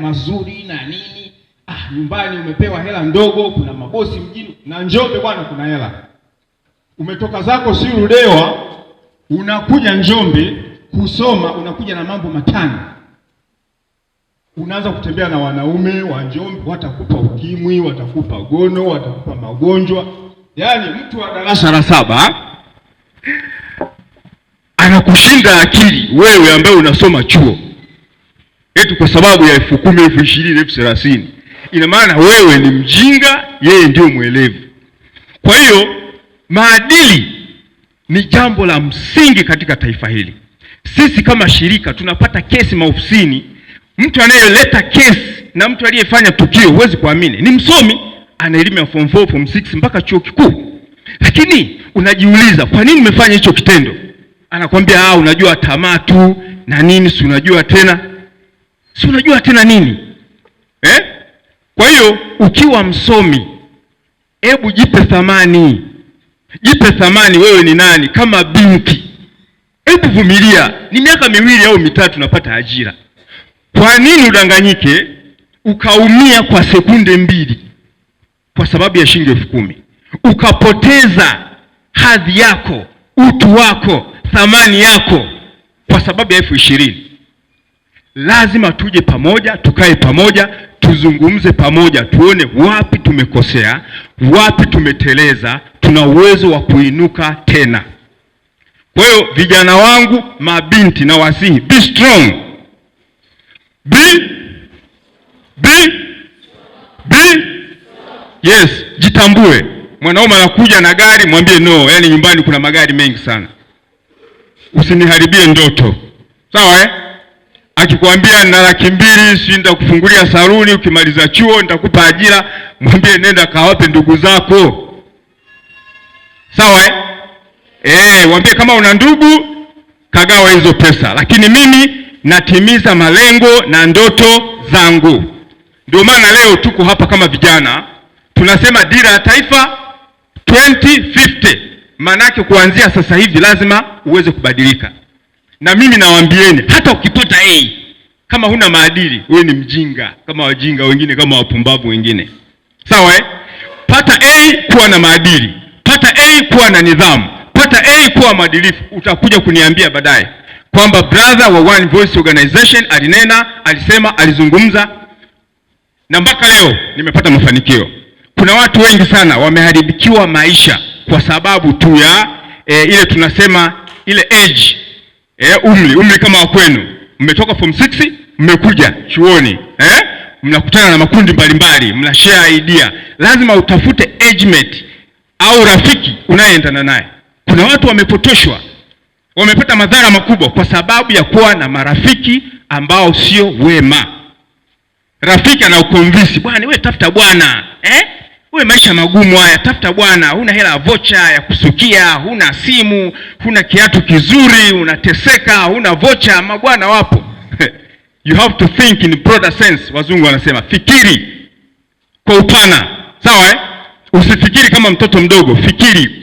mazuri na nini. Nyumbani umepewa hela ndogo, kuna mabosi mjini, na Njombe bwana kuna hela. Umetoka zako si Ludewa, unakuja Njombe kusoma, unakuja na mambo matano. Unaanza kutembea na wanaume wa Njombe, watakupa ukimwi, watakupa gono, watakupa magonjwa. Yaani mtu wa darasa la 7 anakushinda akili wewe ambaye unasoma chuo. Eti kwa sababu ya 10,000, 20,000, 30,000. Ina maana wewe ni mjinga, yeye ndio mwelevu. Kwa hiyo maadili ni jambo la msingi katika taifa hili. Sisi kama shirika tunapata kesi maofisini. Mtu anayeleta kesi na mtu aliyefanya tukio, huwezi kuamini, ni msomi, ana elimu ya form 4, form 6 mpaka chuo kikuu. Lakini unajiuliza, kwa nini umefanya hicho kitendo? Anakwambia unajua tamaa tu na nini, si unajua tena nini? Kwa hiyo ukiwa msomi, hebu jipe thamani. Jipe thamani, wewe ni nani kama binti. Hebu vumilia, ni miaka 2 au 3 unapata ajira. Kwa nini udanganyike ukaumia kwa sekunde 2 kwa sababu ya shilingi 10,000? Ukapoteza hadhi yako, utu wako, thamani yako kwa sababu ya 20,000. Lazima tuje pamoja, tukae pamoja, tuzungumze pamoja, tuone wapi tumekosea, wapi tumeteleza, tuna uwezo wa kuinuka tena. Kwa hiyo vijana wangu, mabinti, na wasihi, be strong. Yes, jitambue. Mwanaume anakuja na gari, mwambie no, yani nyumbani kuna magari mengi sana, usiniharibie ndoto. Sawa Akikwambia na 200,000 si nitakufungulia saluni, ukimaliza chuo nitakupa ajira, mwambie nenda kawape ndugu zako. Sawa mwambie kama una ndugu kagawa hizo pesa, lakini mimi natimiza malengo na ndoto zangu. Ndio maana leo tuko hapa kama vijana, tunasema dira ya taifa 2050. Manake kuanzia sasa hivi lazima uweze kubadilika. Na mimi nawaambieni, hata ukipata A, kama huna maadili, wewe ni mjinga kama wajinga wengine, kama wapumbavu wengine. Sawa Pata A, kuwa na maadili. Pata A, kuwa na nidhamu. Pata A, kuwa mwadilifu. Utakuja kuniambia baadaye kwamba brother wa One Voice Organization alinena, alisema, alizungumza, na mpaka leo nimepata mafanikio. Kuna watu wengi sana wameharibikiwa maisha kwa sababu tu ya ile tunasema ile age, umri kama wa kwenu. Mmetoka form 6, mmekuja chuoni, mnakutana na makundi mbalimbali, mna share idea. Lazima utafute age mate au rafiki unayeendana naye. Kuna watu wamepotoshwa, wamepata madhara makubwa kwa sababu ya kuwa na marafiki ambao sio wema. Rafiki anaukonvince, bwana wewe tafuta bwana, wewe maisha magumu haya, tafuta bwana, huna hela vocha ya kusukia, huna simu, huna kiatu kizuri, unateseka, huna vocha, mabwana wapo. You have to think in broader sense. Wazungu wanasema fikiri kwa upana. Sawa Usifikiri kama mtoto mdogo, fikiri.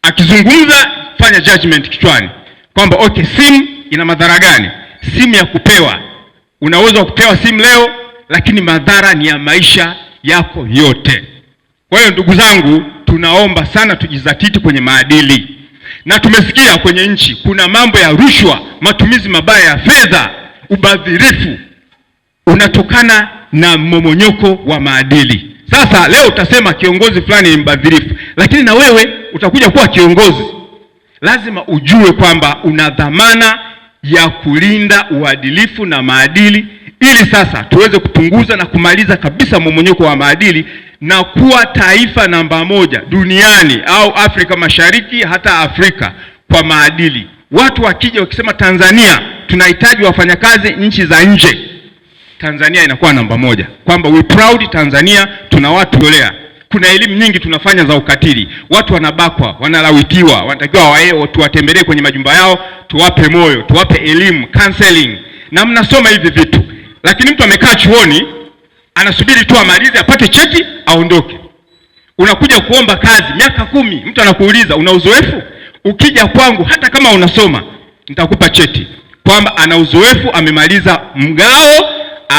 Akizungumza fanya judgment kichwani kwamba okay, simu ina madhara gani? Simu ya kupewa, unaweza kupewa simu leo, lakini madhara ni ya maisha yako yote. Kwa hiyo ndugu zangu, tunaomba sana tujizatiti kwenye maadili. Na tumesikia kwenye nchi kuna mambo ya rushwa, matumizi mabaya ya fedha, ubadhirifu, unatokana na mmomonyoko wa maadili. Sasa leo utasema kiongozi fulani ni mbadhirifu, lakini na wewe utakuja kuwa kiongozi. Lazima ujue kwamba una dhamana ya kulinda uadilifu na maadili, ili sasa tuweze kupunguza na kumaliza kabisa mmomonyoko wa maadili na kuwa taifa namba 1 duniani au Afrika Mashariki, hata Afrika kwa maadili. Watu wakija wakisema Tanzania tunahitaji wafanyakazi nchi za nje, Tanzania inakuwa namba 1, kwamba we proud Tanzania, tuna watu olea. Kuna elimu nyingi tunafanya za ukatili, watu wanabakwa, wanalawitiwa, wanatakiwa tuwatembelee kwenye majumba yao, tuwape moyo, tuwape elimu, counseling, na mnasoma hivi vitu. Lakini mtu amekaa chuoni anasubiri tu amalize apate cheti aondoke. Unakuja kuomba kazi miaka 10, mtu anakuuliza una uzoefu? Ukija kwangu hata kama unasoma nitakupa cheti kwamba ana uzoefu, amemaliza mgao,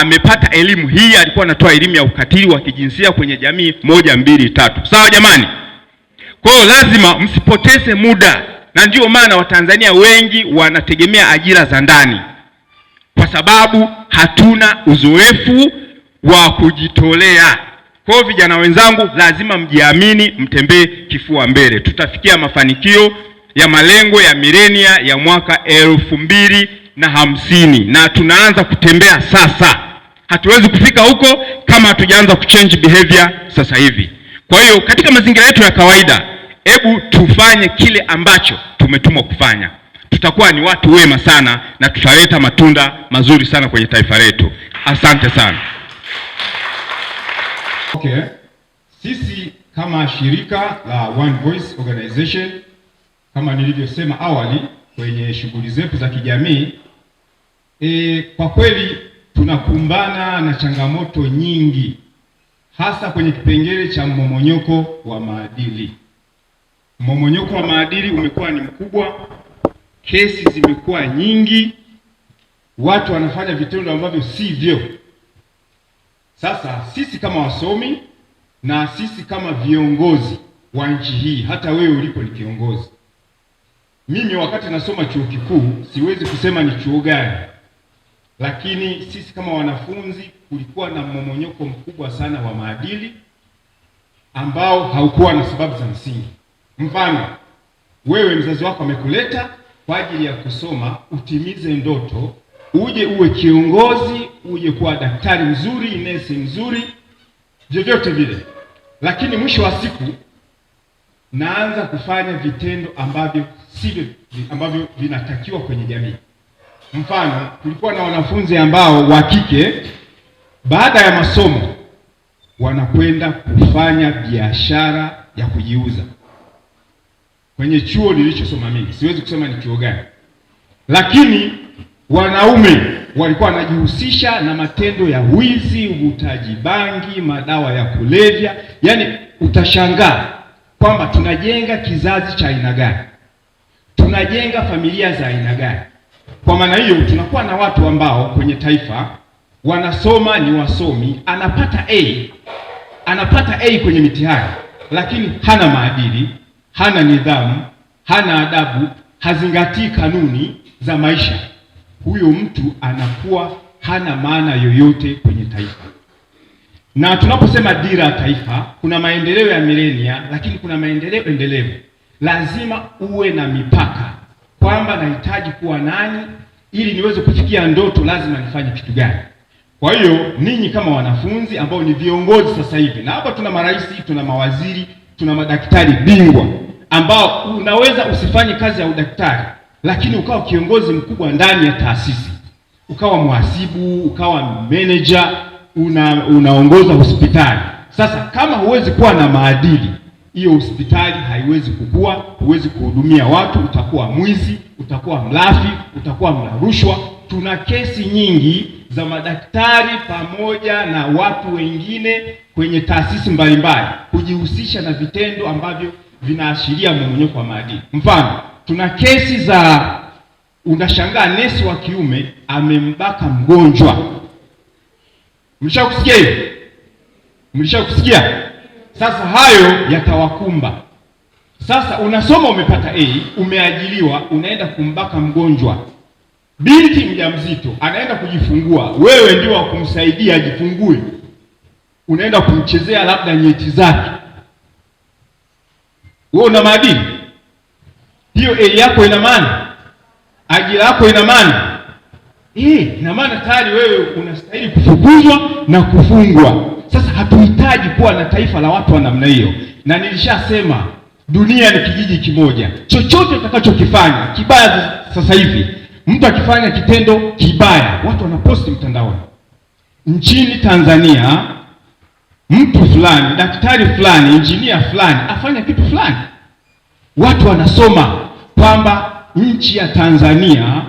amepata elimu hii, alikuwa anatoa elimu ya ukatili wa kijinsia kwenye jamii 1, 2, 3. Sawa jamani? Kwa hiyo lazima msipoteze muda, na ndio maana Watanzania wengi wanategemea ajira za ndani, kwa sababu hatuna uzoefu wa kujitolea. Kwa hiyo vijana wenzangu, lazima mjiamini, mtembee kifua mbele. Tutafikia mafanikio ya malengo ya milenia ya mwaka 2050, na tunaanza kutembea sasa. Hatuwezi kufika huko kama hatujaanza kuchange behavior sasa hivi. Kwa hiyo katika mazingira yetu ya kawaida, hebu tufanye kile ambacho tumetumwa kufanya. Tutakuwa ni watu wema sana na tutaleta matunda mazuri sana kwenye taifa letu. Asante sana. Okay. Sisi kama shirika la One Voice Organization, kama nilivyosema awali kwenye shughuli zetu za kijamii, kwa kweli tunakumbana na changamoto nyingi, hasa kwenye kipengele cha mmomonyoko wa maadili. Mmomonyoko wa maadili umekuwa ni mkubwa, kesi zimekuwa nyingi, watu wanafanya vitendo ambavyo sivyo. Sasa sisi kama wasomi na sisi kama viongozi wa nchi hii, hata wewe ulipo ni kiongozi. Mimi wakati nasoma chuo kikuu, siwezi kusema ni chuo gani, lakini sisi kama wanafunzi kulikuwa na mmomonyoko mkubwa sana wa maadili ambao haukuwa na sababu za msingi. Mfano, wewe mzazi wako amekuleta kwa ajili ya kusoma, utimize ndoto, uje uwe kiongozi, uje kuwa daktari mzuri, nesi mzuri, vyovyote vile. Lakini mwisho wa siku naanza kufanya vitendo ambavyo sivyo, ambavyo vinatakiwa kwenye jamii. Mfano, kulikuwa na wanafunzi ambao wa kike baada ya masomo wanakwenda kufanya biashara ya kujiuza. Kwenye chuo nilichosoma mimi, siwezi kusema ni chuo gani, lakini wanaume walikuwa wanajihusisha na matendo ya wizi, uvutaji bangi, madawa ya kulevya. Yaani utashangaa kwamba tunajenga kizazi cha aina gani, tunajenga familia za aina gani. Kwa maana hiyo tunakuwa na watu ambao kwenye taifa wanasoma, ni wasomi, anapata A kwenye mitihani, lakini hana maadili, hana nidhamu, hana adabu, hazingatii kanuni za maisha. Huyo mtu anakuwa hana maana yoyote kwenye taifa. Na tunaposema dira ya taifa, kuna maendeleo ya milenia, lakini kuna maendeleo endelevu. Lazima uwe na mipaka, kwamba nahitaji kuwa nani ili niweze kufikia ndoto, lazima nifanye kitu gani. Kwa hiyo ninyi kama wanafunzi ambao ni viongozi sasa hivi, na hapa tuna marais, tuna mawaziri, tuna madaktari bingwa ambao unaweza usifanye kazi ya udaktari, lakini ukawa kiongozi mkubwa ndani ya taasisi, ukawa mhasibu, ukawa manager, unaongoza hospitali. Sasa kama huwezi kuwa na maadili, hiyo hospitali haiwezi kukua, huwezi kuhudumia watu, utakuwa mwizi, utakuwa mlafi, utakuwa mla rushwa. Tuna kesi nyingi za madaktari pamoja na watu wengine kwenye taasisi mbalimbali kujihusisha na vitendo ambavyo vinaashiria mmomonyoko wa maadili. Mfano, tuna kesi za, unashangaa nesi wa kiume amembaka mgonjwa. Mlishakusikia hiyo? Mlishakusikia? Sasa hayo yatawakumba. Sasa unasoma, umepata A, umeajiliwa, unaenda kumbaka mgonjwa. Binti mjamzito anaenda kujifungua, wewe ndio wa kumsaidia ajifungue, unaenda kumchezea labda nyeti zake. Wewe una maadili? Hiyo A yako ina maana? Ajira yako ina maana? Ina maana tayari wewe unastahili kufukuzwa na kufungwa. Sasa hatuhitaji kuwa na taifa la watu wa namna hiyo. Na nilishasema dunia ni kijiji kimoja. Chochote utakachokifanya kibaya sasa hivi, mtu akifanya kitendo kibaya, watu wanaposti mtandaoni. Nchini Tanzania, mtu fulani, daktari fulani, injinia fulani afanya kitu fulani, watu wanasoma kwamba nchi ya Tanzania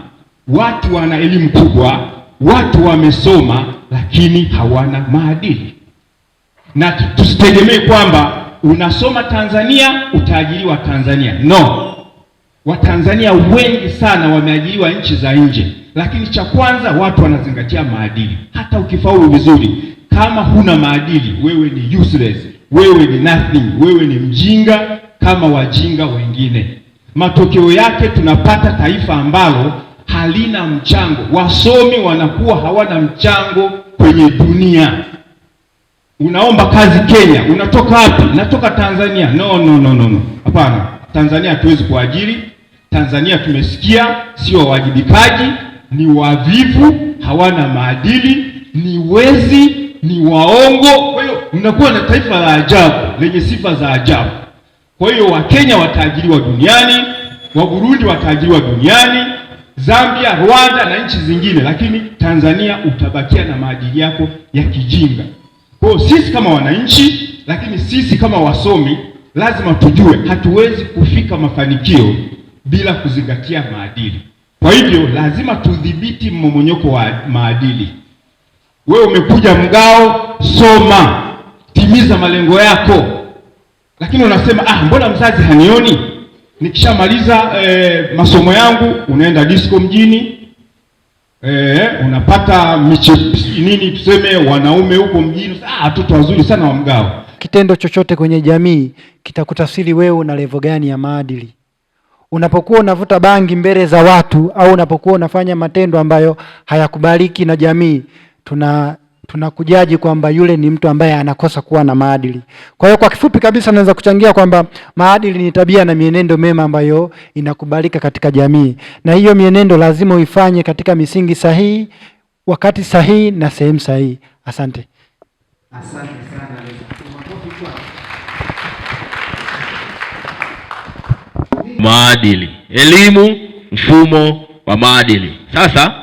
watu wana elimu kubwa, watu wamesoma, lakini hawana maadili. Na tusitegemee kwamba unasoma Tanzania utaajiriwa Tanzania. No. Watanzania wengi sana wameajiriwa nchi za nje, lakini cha kwanza watu wanazingatia maadili. Hata ukifaulu vizuri, kama huna maadili, wewe ni useless, wewe ni nothing, wewe ni mjinga kama wajinga wengine. Matokeo yake tunapata taifa ambalo halina mchango. Wasomi wanakuwa hawana mchango kwenye dunia. Unaomba kazi Kenya, unatoka wapi? Natoka Tanzania. No. Hapana, Tanzania hatuwezi kuajiri. Tanzania tumesikia sio wawajibikaji, ni wavivu, hawana maadili, ni wezi, ni waongo. Kwa hiyo mnakuwa na taifa la ajabu lenye sifa za ajabu. Kwa hiyo Wakenya wataajiriwa duniani, wa Burundi wataajiriwa duniani, Zambia, Rwanda na nchi zingine, lakini Tanzania utabakia na maadili yako ya kijinga. Kwa hiyo sisi kama wananchi, lakini sisi kama wasomi, lazima tujue hatuwezi kufika mafanikio bila kuzingatia maadili. Kwa hivyo lazima tudhibiti mmomonyoko wa maadili. Wewe umekuja Mgao, soma, timiza malengo yako. Lakini unasema mbona mzazi hanioni? Nikishamaliza masomo yangu, unaenda disco mjini, unapata nini tuseme wanaume huko mjini, watoto wazuri sana wa Mgao. Kitendo chochote kwenye jamii kitakutafsiri wewe una level gani ya maadili. Unapokuwa unavuta bangi mbele za watu au unapokuwa unafanya matendo ambayo hayakubaliki na jamii, tunakujaji kwamba yule ni mtu ambaye anakosa kuwa na maadili. Kwa hiyo kwa kifupi kabisa naweza kuchangia kwamba maadili ni tabia na mienendo mema ambayo inakubalika katika jamii. Na hiyo mienendo lazima uifanye katika misingi sahihi, wakati sahihi na sehemu sahihi. Asante. Asante sana. Maadili, elimu, mfumo wa maadili. Sasa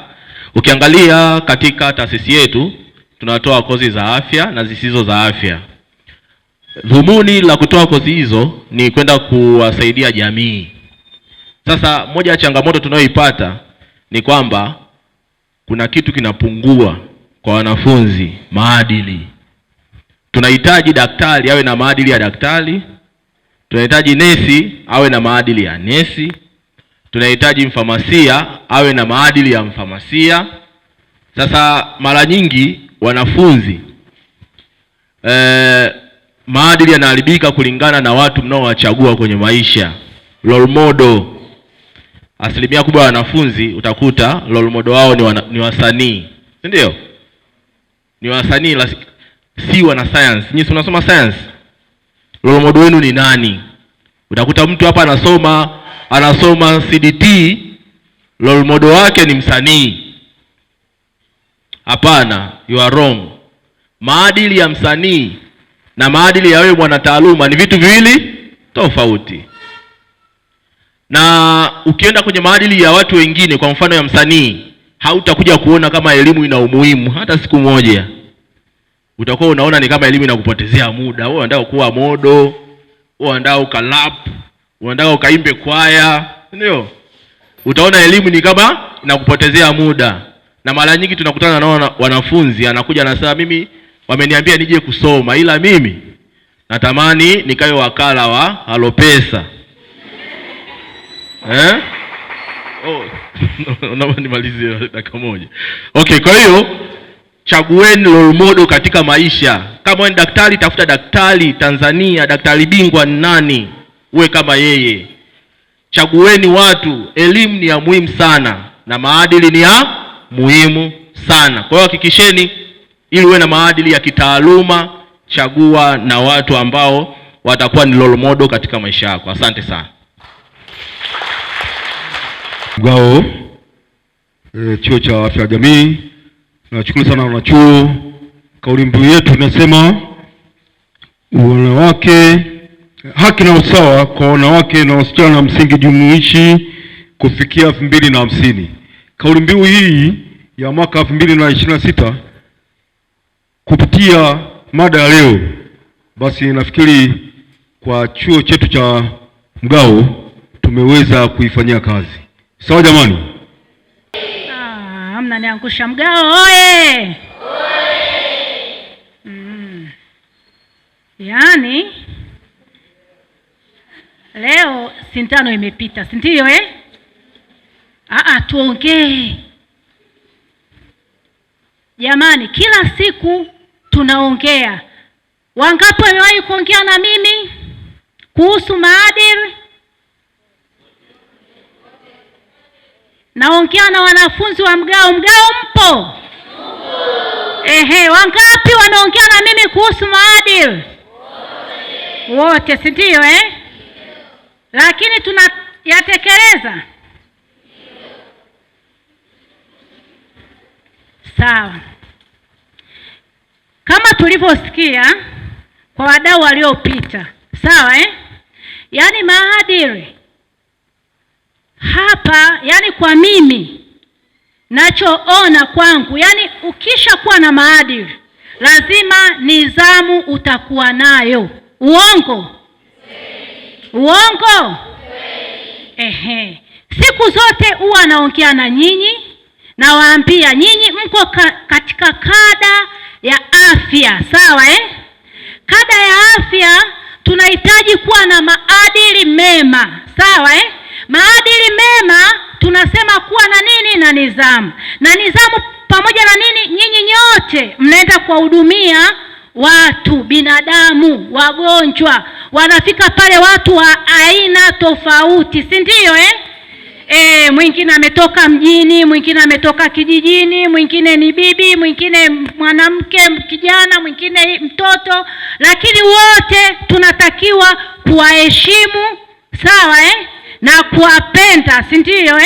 ukiangalia katika taasisi yetu tunatoa kozi za afya na zisizo za afya. Dhumuni la kutoa kozi hizo ni kwenda kuwasaidia jamii. Sasa moja ya changamoto tunayoipata ni kwamba kuna kitu kinapungua kwa wanafunzi, maadili. Tunahitaji daktari awe na maadili ya daktari. Tunahitaji nesi awe na maadili ya nesi. Tunahitaji mfamasia awe na maadili ya mfamasia. Sasa mara nyingi wanafunzi maadili yanaharibika kulingana na watu mnaowachagua kwenye maisha. Role model. Asilimia kubwa ya wanafunzi utakuta role model wao ni wasanii. Si ndio? Ni wasanii, si wana science. Nyinyi unasoma science. Role model wenu ni nani? Utakuta mtu hapa anasoma CDT, role model wake ni msanii. Hapana, you are wrong. Maadili ya msanii na maadili ya wewe mwanataaluma ni vitu viwili tofauti. Na ukienda kwenye maadili ya watu wengine, kwa mfano ya msanii, hautakuja kuona kama elimu ina umuhimu hata siku moja. Utakuwa unaona ni kama elimu inakupotezea muda. Wewe unataka kuwa modo, wewe unataka ukalap, unataka ukaimbe kwaya, ndio? Utaona elimu ni kama inakupotezea muda. Na mara nyingi tunakutana na wanafunzi anakuja anasema mimi wameniambia nije kusoma ila mimi natamani nikawe wakala wa Alopesa. Naomba nimalizie dakika moja. Okay, kwa hiyo chagueni role model katika maisha. Kama wewe daktari, tafuta daktari Tanzania, daktari bingwa ni nani? Uwe kama yeye. Chagueni watu, elimu ni ya muhimu sana na maadili ni ya muhimu sana. Kwa hiyo hakikisheni ili uwe na maadili ya kitaaluma, chagua na watu ambao watakuwa ni role model katika maisha yako. Asante sana. Mgao, chuo cha afya jamii. Tunashukuru sana wanachuo. Kauli mbiu yetu tunasema wanawake, haki na usawa kwa wanawake na wasichana na msingi jumuishi kufikia 2050. Kauli mbiu hii ya mwaka 2026 kupitia mada ya leo, basi nafikiri kwa chuo chetu cha Mgao tumeweza kuifanyia kazi. Sawa jamani? Mnaniangusha Mgao oye! Yaani leo sintano imepita, si ndio? Tuongee. Jamani, kila siku tunaongea. Wangapi wamewahi kuongea na mimi kuhusu maadili? Naongea na wanafunzi wa Mgao. Mgao mpo? Wangapi wanaongea na mimi kuhusu maadili? Wote, si ndio Lakini tunayatekeleza? Sawa. Kama tulivyosikia kwa wadau waliopita, sawa Yaani maadili hapa, yaani kwa mimi nachoona kwangu, yaani ukisha kuwa na maadili lazima nidhamu utakuwa nayo. Uongo? Uongo? Siku zote huwa naongea na nyinyi, nawaambia nyinyi mko katika kada ya afya, sawa Kada ya afya tunahitaji kuwa na maadili mema, sawa Maadili mema tunasema kuwa na nini? Na nidhamu. Na nidhamu pamoja na nini? Nyinyi nyote mnaenda kuwahudumia watu, binadamu, wagonjwa. Wanafika pale watu wa aina tofauti, si ndio mwingine ametoka mjini, mwingine ametoka kijijini, mwingine ni bibi, mwingine mwanamke, kijana, mwingine mtoto, lakini wote tunatakiwa kuwaheshimu, sawa na kuwapenda, si ndio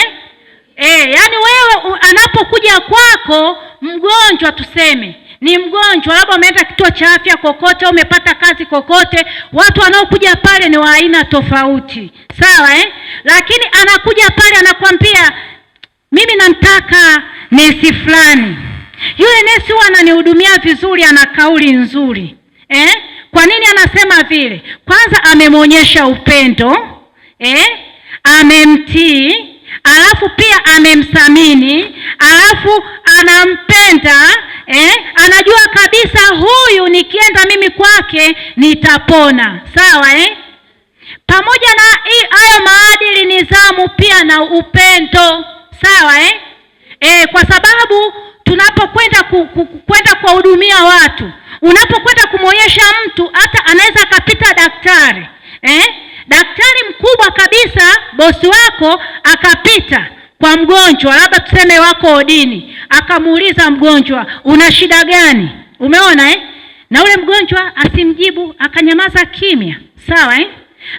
yaani wewe anapokuja kwako mgonjwa, tuseme ni mgonjwa, labda umeenda kituo cha afya kokote, umepata kazi kokote, watu wanaokuja pale ni wa aina tofauti, sawa Lakini anakuja pale anakuambia, mimi namtaka nesi fulani. Yule nesi huwa ananihudumia vizuri, ana kauli nzuri Kwa nini anasema vile? Kwanza amemwonyesha upendo amemtii, alafu pia amemthamini, alafu anampenda anajua kabisa huyu nikienda mimi kwake nitapona, sawa Pamoja na hayo maadili, nidhamu pia na upendo, sawa kwa sababu tunapokwenda kwenda kuwahudumia watu, unapokwenda kumwonyesha mtu, hata anaweza akapita daktari daktari mkubwa kabisa, bosi wako akapita kwa mgonjwa, labda tuseme wako odini, akamuuliza mgonjwa, una shida gani? Umeona na ule mgonjwa asimjibu, akanyamaza kimya, sawa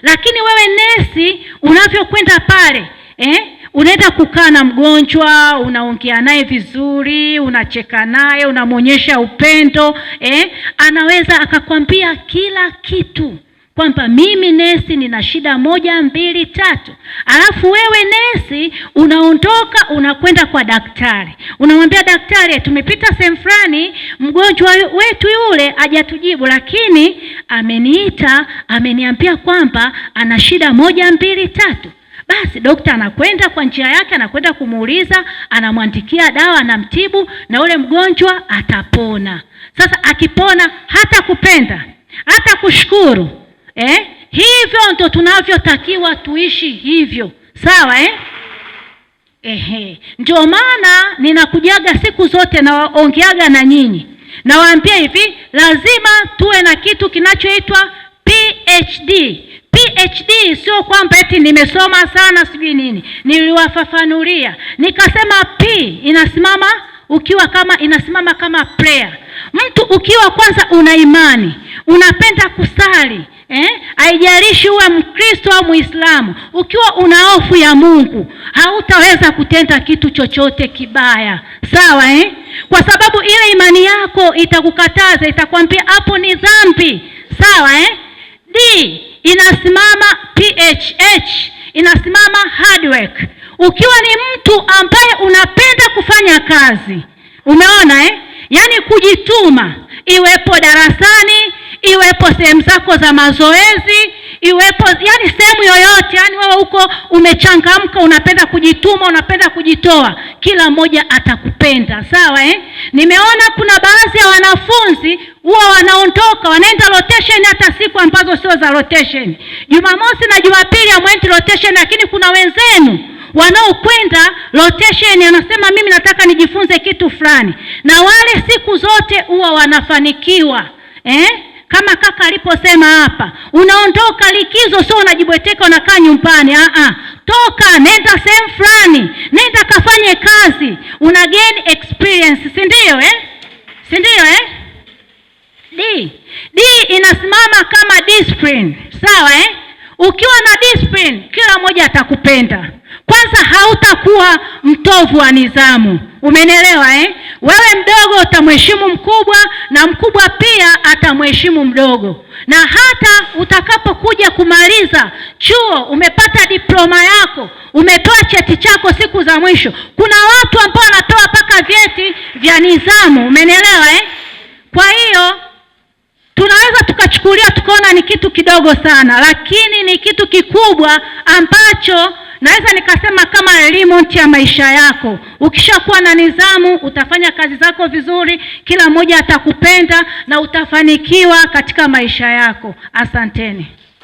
Lakini wewe nesi unavyokwenda pale unaenda kukaa na mgonjwa, unaongea naye vizuri, unacheka naye, unamwonyesha upendo anaweza akakwambia kila kitu, kwamba mimi nesi nina shida 1, 2, 3. Alafu wewe nesi unaondoka unakwenda kwa daktari, unamwambia daktari, tumepita sehemu fulani, mgonjwa wetu yule hajatujibu, lakini ameniita, ameniambia kwamba ana shida 1, 2, 3. Basi daktari anakwenda kwa njia yake, anakwenda kumuuliza, anamwandikia dawa, anamtibu, na ule mgonjwa atapona. Sasa akipona hata kupenda, hata kushukuru hivyo ndo tunavyotakiwa tuishi hivyo, sawa Ndio maana ninakujaga siku zote naongeaga na nyinyi, nawaambia hivi, lazima tuwe na kitu kinachoitwa PhD. PhD sio kwamba eti nimesoma sana sijui nini. Niliwafafanulia nikasema P inasimama kama prayer. Mtu ukiwa kwanza una imani, unapenda kusali haijalishi uwe Mkristo au Muislamu, ukiwa una hofu ya Mungu hautaweza kutenda kitu chochote kibaya, sawa Kwa sababu ile imani yako itakukataza, itakwambia hapo ni dhambi, sawa D inasimama PHH, inasimama hard work. Ukiwa ni mtu ambaye unapenda kufanya kazi, umeona yaani kujituma, iwepo darasani, iwepo sehemu zako za mazoezi, iwepo yani sehemu yoyote, yani wewe huko umechangamka, unapenda kujituma, unapenda kujitoa, kila mmoja atakupenda, sawa Nimeona kuna baadhi ya wanafunzi huwa wanaondoka, wanaenda rotation hata siku ambazo sio za rotation. Jumamosi na Jumapili hamwendi rotation, lakini kuna wenzenu wanaokwenda rotation, anasema mimi nataka nijifunze kitu fulani, na wale siku zote huwa wanafanikiwa. Kama kaka aliposema hapa, unaondoka likizo, sio unajibweteka unakaa nyumbani. Toka, nenda sehemu fulani, nenda kafanye kazi, una gain experience, si ndio? Si ndio? D inasimama kama discipline, sawa? Ukiwa na discipline, kila mmoja atakupenda. Kwanza hautakuwa mtovu wa nidhamu. Umenielewa? Wewe mdogo utamheshimu mkubwa, na mkubwa pia atamheshimu mdogo. Na hata utakapokuja kumaliza chuo, umepata diploma yako, umetoa cheti chako siku za mwisho, kuna watu ambao wanatoa mpaka vyeti vya nidhamu. Umenielewa? Kwa hiyo tunaweza tukachukulia tukaona ni kitu kidogo sana, lakini ni kitu kikubwa ambacho naweza nikasema kama elimu ya maisha yako. Ukishakuwa na nidhamu, utafanya kazi zako vizuri, kila mmoja atakupenda na utafanikiwa katika maisha yako. Asanteni.